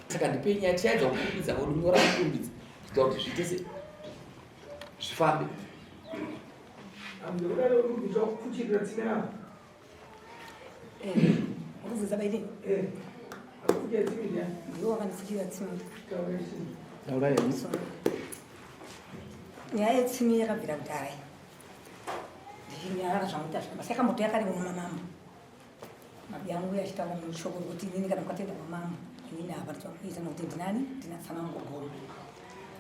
Saka ndipenya chaidza kukumbidza unyora kukumbidza kuita kuti zvitese zvifambe. Ndikudaro kukumbidza kufuchirira tsime rangu. Ukuzisa baidi? Akufuchira tsime ndiani? Ndiwo wakanifuchira tsime. Laura yeso. Nyaya yetsime yakabvira kudhara. Ndichinyara zvamuita zvakamba. Saka moto yakari kuno mama. Mabi yangu yachitaura mushoko kuti inini kana mukatenda mama. Inini apa tinokuita nokuti ndinani? Ndinatsama ngogoro.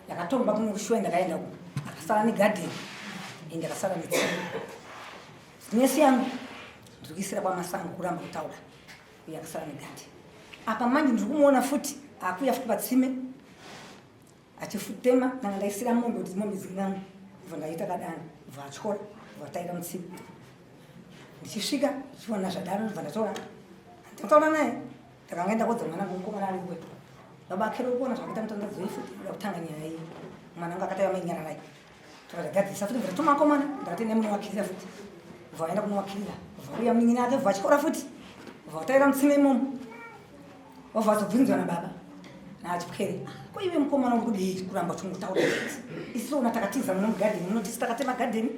Yakatomba kuno kushwe ndakaenda ku. Akasara negarden. Ndakasara netsime. Nesi yangu ndikisira kwa masango kuramba kutaura. Yakasara negarden. Apa manje ndikumuona futi akuya futi patsime. Achifutema nanga ndaisira mombe kuti mombe zingangu. Bva ndaita kadani. Bva achora. Bva taira mutsime. Ndichisvika chiona zvadaro bva ndatora. Ndataura naye. Ndakaenda kodza mwana mukomana ari kwetu. Baba akero kuona zvakaita mutandadzo wefuti ndakutanga nyaya iyi. Mwana wanga akataya mainyara naye. Tukagadzisa futi ndatuma komana ndakati nemunowakirira futi. Bva aenda kunowakirira. Bva uya munyina yake bva achikora futi. Bva taira mutsime imomo. Bva azobvunzwa nababa. Nachipwere. Ko iwe mukomana uri kuramba chingutaura. Isona takatiza munogarden munoti takatema garden.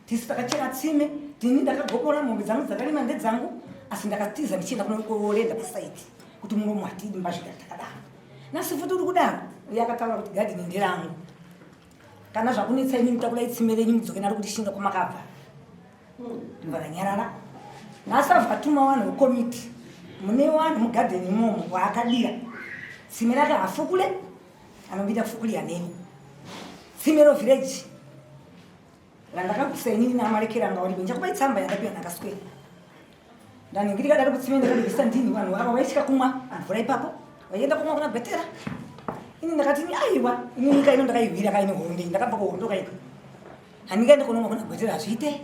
Tisi takachera tsime. Tini ndakagokora mombe dzangu dzakarima ndedzangu. Asi ndakatiza ndichienda kunokorenda pasaiti kuti muromo atidi mbazvika takadaro. Nasi futi uri kudaro yakataura kuti garden nderangu. Kana zvakunetsa ini mutakura itsime renyu mudzoke naro kuti shinga kwamakabva. Ndvaranyarara. Nasa vatuma vanhu vekomiti. Mune vanhu mugarden imomo waakadira. Tsime rake hafukule anobida kufukulira neni. Tsime ro village. Randakagusa inini namarekera ngauri benja kuba itsamba yandapia ndakaswera. Ndaningirika daro kutsime ndakabisa ndini vanhu vava vaisika kumwa mvura ipapo. Vaienda kumwa kuna betera. Ini ndakati ni aiwa ini nyika ino ndakaivira kaine honde ndakabva kuhondoka ino. Handingaende kunomwa kuna betera zviite.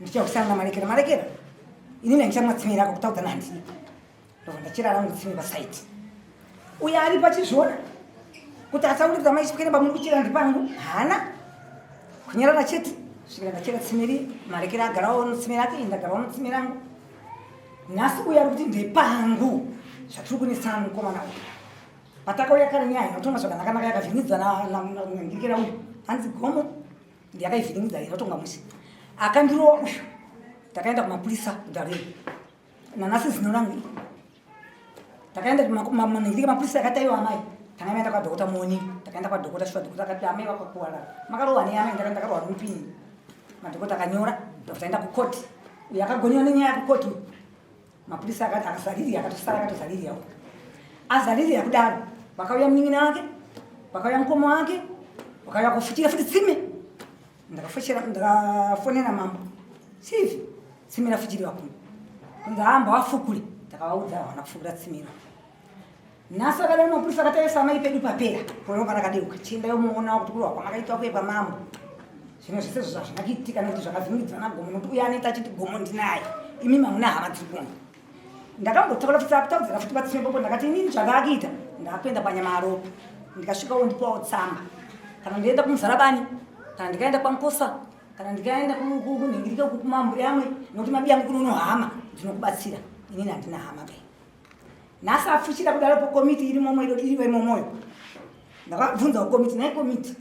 Ndichakusana namarekera. Ini ndichamwa tsime rako kutaudza nandi. Ndo ndachirara ngitsime pasite. Uya ari pachizvona kuti asaurira maisvikira bamuri kuchira ndipangu hana kunyarara chete svikira ndachera tsimiri marekera agarawo tsime rake ndagarawo tsime rangu. Nasi uya ari kuti ndepangu zvatiri kunetsana mukomana uyu. Patakauya kare nyaya inotoma zvakanaka yakavhiringidza nangirikira uyu hanzi gomo ndiyakaivhiringidza inotonga musi akandirowa uyu takaenda kumapurisa kudare nanasi zino rangu takaenda kumangirika mapurisa akataiwa amai takaenda kwa dokota moni takaenda kwa dokota shwa dokota akati amai wakakuwara makarowa ne amai ndakarowa nomupini madokota akanyora takaenda kukoti uyu akagoniwa nenyaya kukoti mapurisa akati akazariri akatosara akatozariri yawo azariri yakudaro vakauya munyina wake vakauya mukomo wake vakauya kufuchira futi tsime ndakafonera mambo sivi tsime rafuchiriwa kuno ndahamba wafukule takavaudza vana kufukura tsimiro. Nasi akadaro mapurisa akataisa amai pedu papera kunoka rakadeuka chienda yomuona kuti kurwa kwamakaitwa kuye pamambo. Zvino zvese zvazvinakiitika nekuti zvakavhiridzwa nagomo nokuti uya anoita achiti gomo ndinaye imi mamuna hama dziri kuno. Ndakambotaura futi akutaudzira futi patsime popo ndakati inini zvakaakita ndakuenda panyama aropo ndikasvikawo ndipawo tsamba kana ndienda kumuzarabani kana ndikaenda kwamuposa kana ndikaenda kunhingirika kumambo yamwe nokuti mabi yangu kuno hama ndinokubatsira inini handina hama pe. Nasi afuchira kudaro pokomiti iri momwe iriwe momoyo. Ndakabvunza komiti naye komiti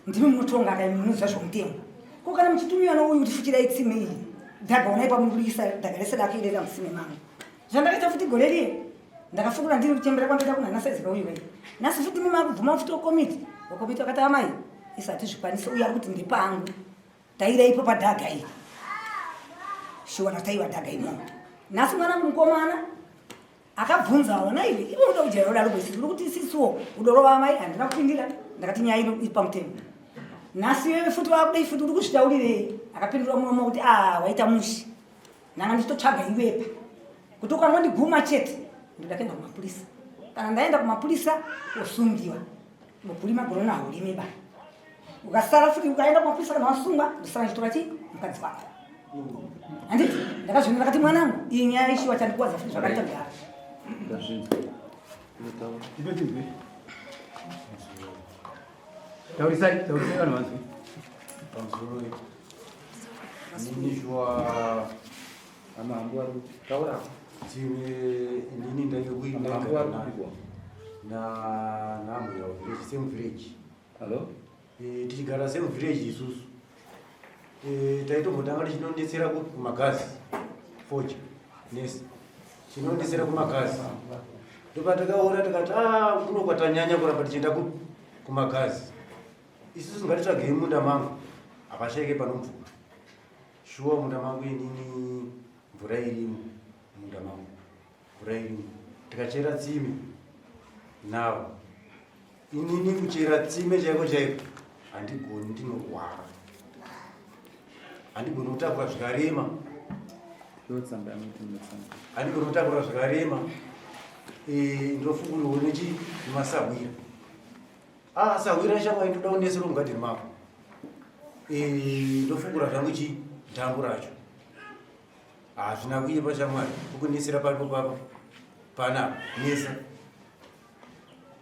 ndimi munotonga kaimimuza zvomutengo. Ko kana muchitumiwa nouyu kuti fuchirai tsime iyi ndagaonai pamurisa ndagarese dake irera musime mangu. Zvandakaita futi gore riye ndakafukura ndiri kuchembera kwandoita kuna nasezera uyu wei. Nasi futi mima kubvuma futi komiti wakomiti wakati amai isati zvikwanisa uyu ari kuti ndipangu taira ipo padhaga iyi shiwana taiwa dhaga imomo. Nasi mwana mukomana akabvunzawo naiwe iwe uda kujaira udaro kwesi uri kuti isisuwo udoro wamai handina kupindira ndakati nyaya ino iri pamutemo. Nasi wewe futi wakudai futi uri kuzvitaurirei akapindura muromo kuti waita mushi nanga ndichitotsvaga iwepa kuti ukangondiguma chete ndakaenda kumapurisa kana ndaenda kumapurisa wosungiwa mupuri magoro nawo rimeba ukasara futi ukaenda kumapurisa kana wasungwa ndosara chitora chi mukadzi wako. Handiti ndakazvina ndakati mwanangu iyi nyaya ishiwa chandikuwadza futi zvakaita kudaro. Taurisai vanhu vanzwi. Ninishwa amambo ari taura timu nini ndayokuita amambo ari kupigwa na namu ya village same village. Hello Tichigara same village isusu taitombotanga chinondetsera kumagazi focha nesi chinondetsera kumagazi ndopatakaona tikati kunokwatanyanya kuramba tichienda kumagazi isusu ngatitsvage munda mangu apasheke panomvura shuwa munda mangu inini mvura irimo munda mangu mvura irimo tikachera tsime nawo inini kuchera tsime chaiko chaiko handigoni ndinorwara handigoni kutakura zvikarema handigoni kutakura zvikarema ndofungurirwa nemasahwira sahwira shamwai ndoda kunesera mugadheni mako ndofungura zvangu dhambu racho hazvina kuipa shamwari kukunesera papo papa pana nesa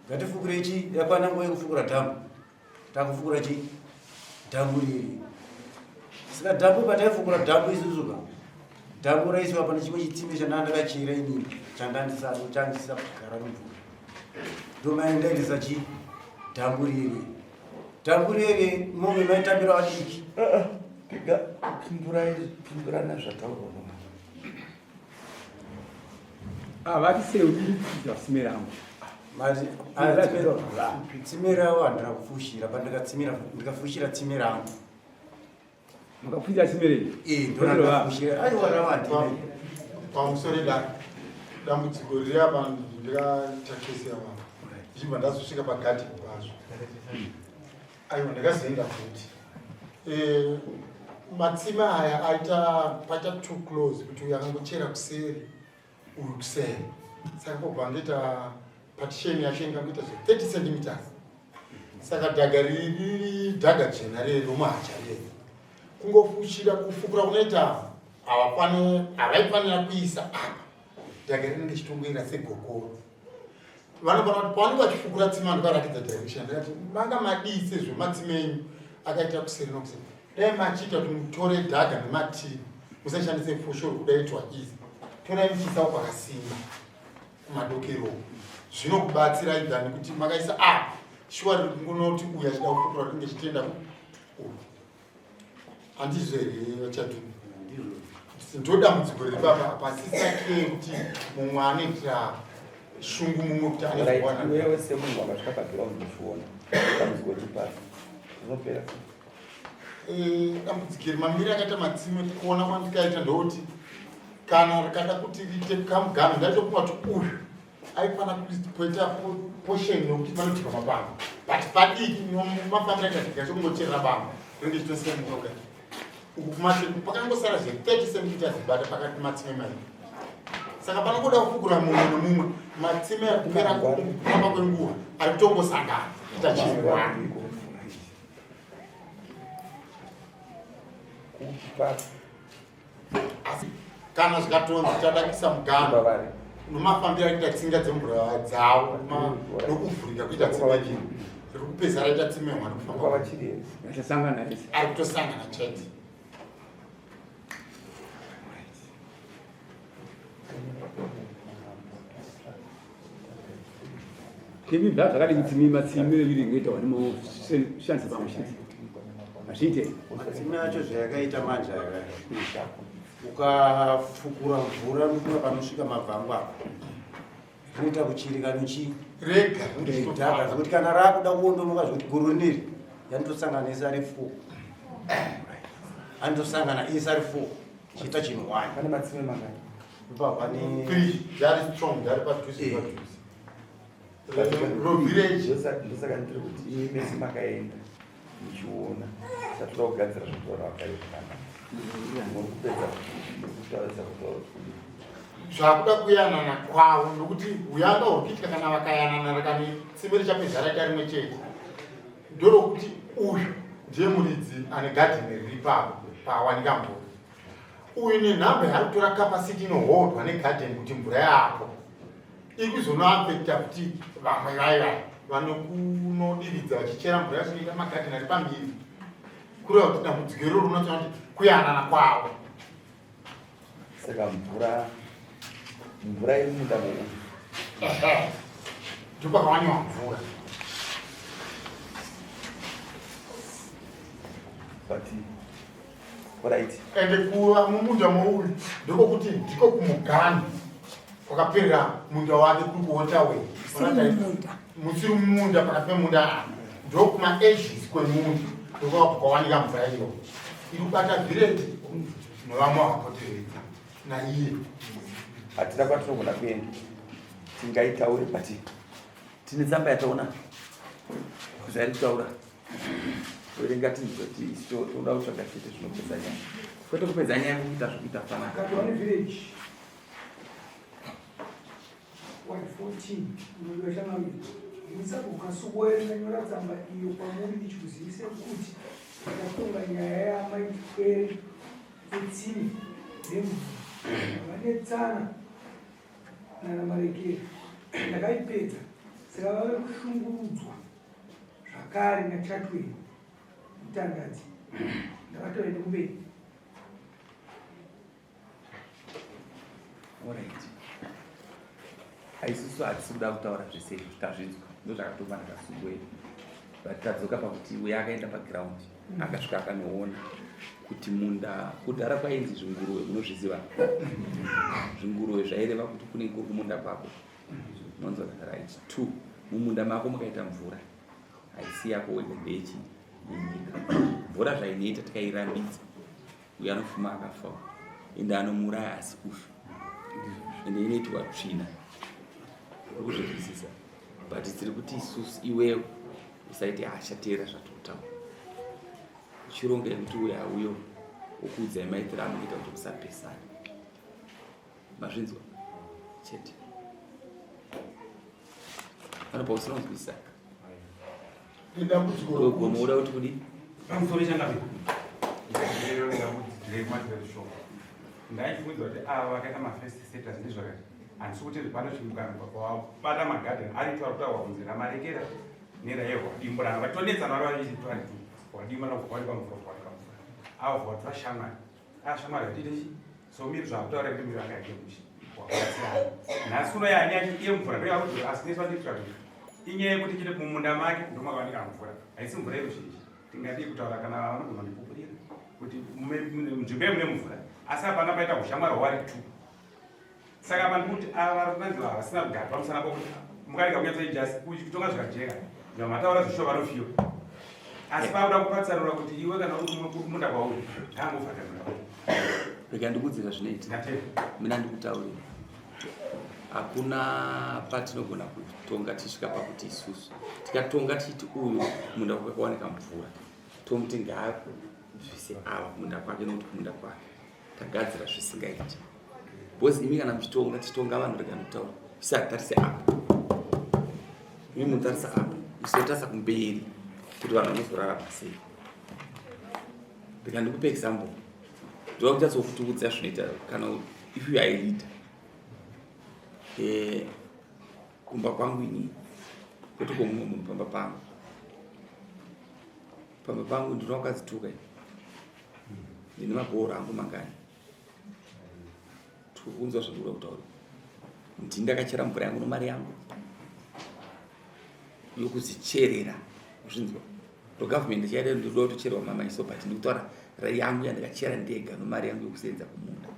ngatifungure yakwana nguva yekufungura dhambu takufungura dhambu riri saka dhambu pataifungura dhambu isusuka dhambu raisiwa pana chimwe chitsime chandandakachera inini chandandisachandisa kugara mumvura ndomaendaendesa dhambu riri dhambu riri momwe maitambira vadiki pindurana zvataurwa vati seudiridzwa tsime rangu tsime ravo handina kufushira pandikafushira tsime rangu mukafushira tsime rei ndonakafushira aiwa ravo handina pamusoro dambudziko riri apa ndikatakesera vanhu ichibva ndazosvika pagadheni kwazvo aiwa ndakazoenda futi matsime aya paita too close kuti uyu akangochera kuseri uyu kuseri saka pobva ndoita partition yacho ingangoita 30 centimeters saka dhaga riri dhaga jena romuhacha rei kungofushira kufukura kunoita havaifanira kuisa apa dhaga rinenge chitongoira segokoro vanofana kuti pavanenge vachifukura tsime vandokaratidza direction ndakati manga madii sezvo matsime enyu akaita kuseri nokuseri dai machiita kuti mutore dhaga nemativi musashandise foshoro kudaitwa izi torai muchiisa kwakasimba kumadokero zvinokubatsirai dhani kuti makaisa shuwa riri kungonoti uyu achida kufukura rinenge chitenda handizvo here vachadhuni ndodambudziko riri papa pasisakei kuti mumwe anoitira shungu mumwe kuti anewewe semunhu wakasvika pagiraundi uchiona dambudziko riri pasi rinopera dambudziko mamiri akaita matsime kuona kwandikaita ndokuti kana rikada kuti riite kamugame ndaitokunga kuti uyu aifana kuita posheni yokuti panotika mabamba but padiki mafambira katika chokungocherera bamba ringe chitosika mutoka uku kumasheku pakangosara zve 30 centimeters bata pakati matsime mai saka panogoda kufugura mumwe nomumwe matsime akupera kufamba kwenguva ari kutongosangana tachirwana asi kana zvikatonzi tadakisa mugano nomafambiro aita tsinga dzemvura dzavo nokuvhurika kuita tsime jini riri kupedzisira raita tsime mwana kufamba ari kutosangana chete kevibva zvakadii tsime matsime reviri ngoita vanemashandisa pamushiti azviite matsime acho zvayakaita manje ukafukura mvura ndokuva panosvika mabvangu apa rinoita kuchirika rega zvekuti kana raakuda kuondonoka zvekuti guru rineri yanotosangana ese ari 4 anotosangana ese ari 4 chiita chinhu 1 pane matsime mangani ipa pane 3 dari strong dari padhuze village ndosaka ndiri kuti imi mese makaenda muchiona satoda kugadzira zvitaura vakaizvana murikupedza kutaurisa kutaura zvakuda kuyanana kwavo nokuti uyanga urikuitika kana vakayanana rakani tsime richapedza raita rimwe chete ndorokuti uyu ndiye muridzi ane gadheni riri papo pawanika mvura uyu nenhamba yaari kutora kapasiti inohodwa negadheni kuti mvura yapo ikuzonoafekta kuti vamwe vaiva vanokunodiridza vachichera mvura yacho noita magadheni ari pambiri kureva kuti dambudziko iroro unotaura kuti kuyanana kwavo. Saka mvura iri munda mumu ndipo kwavanywa mvura. but alright. Ende kuva mumunda mouyu ndiko kuti ndiko kumugani kwakaperera munda wake kuri kuota we musiri mumunda pakati pemunda ndo kuma edges kwemunda ndiko kwawanika mvura iyo iri kubata giredi nevamwe vakapoteredza naiye. Hatina kwatinogona kuenda tingaitaure but tine tsamba yataona zvairi kutaura toerenga tinzoti toda kutsvaga chete zvinopedza nyaya kwete kupedza nyaya kuita zvokuita fanaka. One village 114 unodosha ndisaka ukasukuwerenga nyora tsamba iyo kwamuri ndichikuzivise kuti takatonga nyaya yamaitwere etsini nemvura vanetsana nanamarekero ndakaipedza saka vave kushungurudzwa zvakare nachatweni mutandadzi ndakatoende kumberi. Alright. Haisusu hatisi kuda kutaura zvese tazvinzwa ndozvakatoma ndakasungwena but tadzoka pakuti uyo akaenda paground akasvika akanoona kuti munda kudhara kwainzi zvinguruwe munozviziva zvinguruwe zvaireva kuti kune kuri kumunda kwako nonzwa right. 2 mumunda mako mukaita mvura haisi yako wega ndechi yenyika mvura zvainoita tikairambidza uyo anofuma akafawo ende anomuraya asi kufa ende inoitwa tsvina kuzvizwisisa but tiri kuti isusu iwewo usaiti ashateera zvatokutaura uchironga kuti uyo auyo ukuudzai maitiro anoita kuti musapesana mazvinzwa chete panopa usina kunzwisisa gomoda kuti kudi ndaifunza kuti ava vakaita mafirst status ndizvakati handisi kuti panochimbukana kwavabata magadheni ari taura kutaura kunzira marekera nerayehwa dimbo ranga vatonetsana vari vachiitwari wadima nakuwanika mvura kuwanika mvura avo vati vashamwari ashamwari vatitechi so miri zvakutaura kuti miri vakaikemushi wakasiyana nhasi kuno yani yachi iye mvura ndoyakuti asineswa ndikuta kuti inyaya yekuti chiri mumunda make ndomakawanika mvura haisi mvura yeruzhinji tingadii kutaura kana vanogona ndipupurira kuti nzvimbo yemune mvura asi apana paita ushamwari hwari 2 saka panikuti ava vananzi vasina kugara pamusana pokuti mukarika kunyatsoijasi kuchitonga zvakajeka zvamataura zvisho vanofiwa asi pauda kupatsanura kuti iwe kana uri kumunda kwauri tangofatanura rega ndikudzira zvinoita mina ndikutaurira hakuna patinogona kutonga tisvika pakuti isusu tikatonga tichiti uyu munda kwakawanika mvura tomuti ngaazvise ava kumunda kwake nokuti kumunda kwake tagadzira zvisingaiti bhozi imi kana muchitonga tichitonga vanhu rega ndikutaura isatarise apa imi mutarisa apa isotarisa kumberi kuti vanhu vanozorarama sei. Rega ndikupe example ndoda kunyatsokutukudza zvinoita kana if you are a leader kumba kwangu ini kuti komumwe munhu pamba pangu ndino wakadzituka ndine mabhora angu mangani tikuunzwa zvekuda kutaura kuti ndakachera mvura yangu nomari yangu yokuzicherera zvinzwa government chaida ndoda kutocherwa mamaiso but ndikutaura rai yangu yandakachera ndega nomari yangu yokusenza kumunda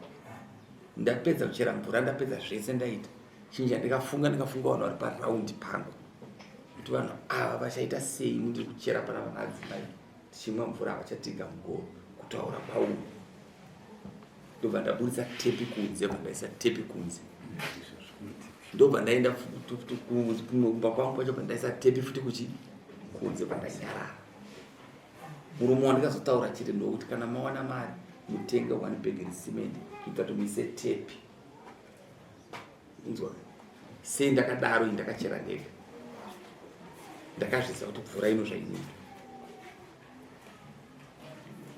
ndapedza kuchera mvura ndapedza zvese ndaita chinja ndikafunga vanhu vari paraundi pangu kuti vanhu ava vachaita sei ndiri kuchera pana vanhu adzimai tichimwa mvura vachatiga mugoro kutaura pauyu ndobva ndaburitsa tepi kunze vandaisa tepi kunze ndobva ndaenda kumba kwangu pacho pandaisa tepi futi kuchi kunze pandanyarara murume wandikazotaura chete ndokuti kana mawana mari mutenga 1 bag resimende kuita muise tepi inzwa sei ndakadaro ndakachera ndega ndakazvisa kuti mvura ino zvainoita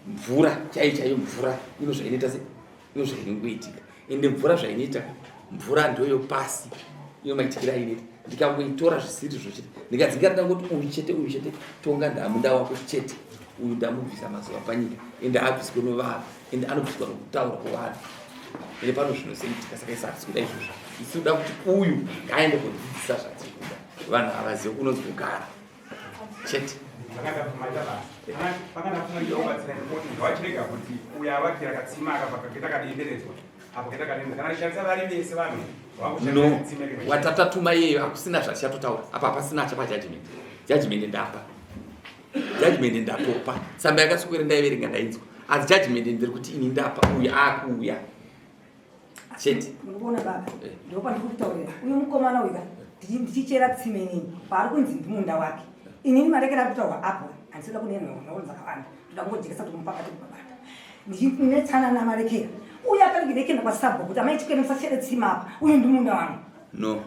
mvura chaiyo mvura ino zvainoita ino zvainongoitika ende mvura zvainoita mvura ndoyo pasi iyo maitikira ainoita ndikangoitora zvisiri zvochete ndikadzinga ndangoti uyu chete tonga ndamunda wako chete uyu ndamubvisa mazuva panyika ende abviswe novava ende anobviswa nokutaura kuvanhu ende pano zvinozoitika saka isi hatisi kuda izvozvo isi kuda kuti uyu ngaende kudzidzisa zvatiri kuda vanhu havazive kunonzi kugara chete vachirega kuti uyo avakira katsimaka pakaketa kadenderedzwa apo keta kadenderedzwa kana rishandisa vari vese vanhu no watatatuma iyeyo hakusina zvachatotaura apa hapasina achapa judgment ndapa judgment ndatopa tsamba yakaswera ndaiverenga ndainzwa asi judgment ndiri kuti ini ndapa uyu akuuya chete munoona baba ndopa ndikutaurira uyu mukomana uyu ndichichera tsime inini paari kunzi ndimunda wake inini marekera kutaura apo handisida kunenhoo dzakawanda toda kungodekesa kuti mupakati mubabata ndinetsanana marekera uyu akarigirekenda kwasabho kuti amaichikene musachere tsime apa uyu ndimunda wangu no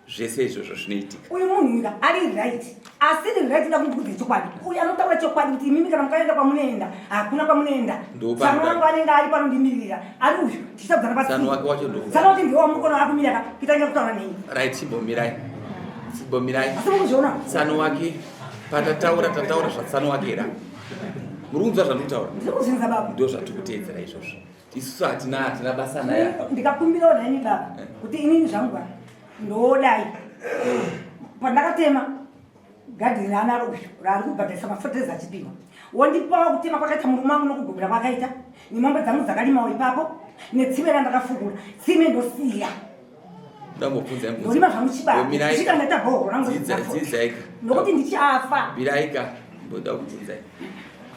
zvese izvozvo zvinoitika uyu munhu uyu ari right asi iri right ida kundikudze chokwadi uyu anotaura chokwadi kuti imimi kana mukaenda kwamunoenda hakuna kwamunoenda tsama wangu anenge ari panondimirira ari uyu tichabudzana pasano wake wacho sana kuti ndiwo mukono akumiraka kitanga kutaura nei right chimbomirai asi mukuzviona tsano wake patataura zvatsano wake era muri kunzwa zvandikutaura ndiri kuzinza baba ndo zvatiri kuteedzera izvozvo isusu hatina basa naye ndikakumbirawo naini baba kuti inini zvangu ndodai pandakatema gadhini raanaro uyu raari kubhadharisa mafeteza achipima wondipawo kutema kwakaita murume wangu nokugobera kwakaita nemombe dzangu dzakalimawo ipapo netsime randakafukura tsime ndosiya ndorima zvamuchibachikangaita bhoro rangudzizaika nokuti ndichafa biraika mboda kubvunzai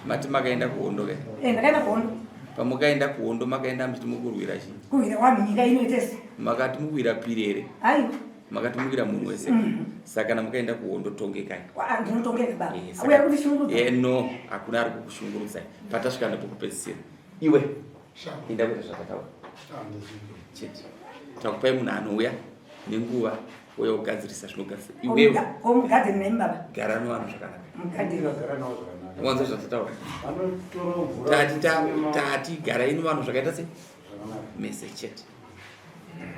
mati makaenda kuhondo kai ndakaenda kuhondo pamukaenda kuhondo makaenda muchiti mukurwira chii kurwira wanhu nyika inoitese makati mukwira piri here aiwa makati mukwira munhu wese saka kana mukaenda kuhondo tongekai ndinotongeka baba uya kundishungurudza no hakuna ari kukushunguruzai patasvika nepokupedzisira iwe enda kuita zvakataura chete takupai munhu anouya nenguva uya kugadzirisa zvinogadzira iwewe omugadhini nemi baba gara nevanhu zvakanaka mugadhini wanza zvatataura tati garai nevanhu zvakaita se mese chete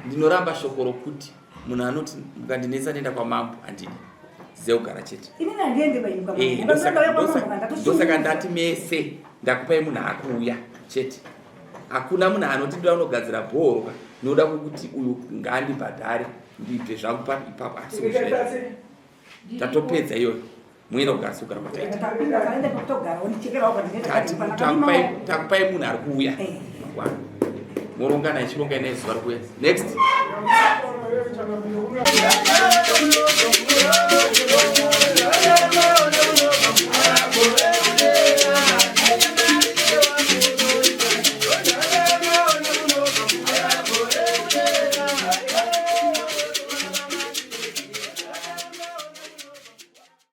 ndinoramba shoko rokuti munhu anoti mukandinetsa nenda kwamambo handidi zeugara chete ndosaka ndati mese ndakupai munhu akuuya chete hakuna munhu anoti ndoda unogadzira bhoroka noda kuti uyu ngaandibhadhare ndiite zvangu ipapo asi tatopedza iyoyo muenda kugasukara takupai munhu ari kuuya morongana ichironga ina zuva rikuya next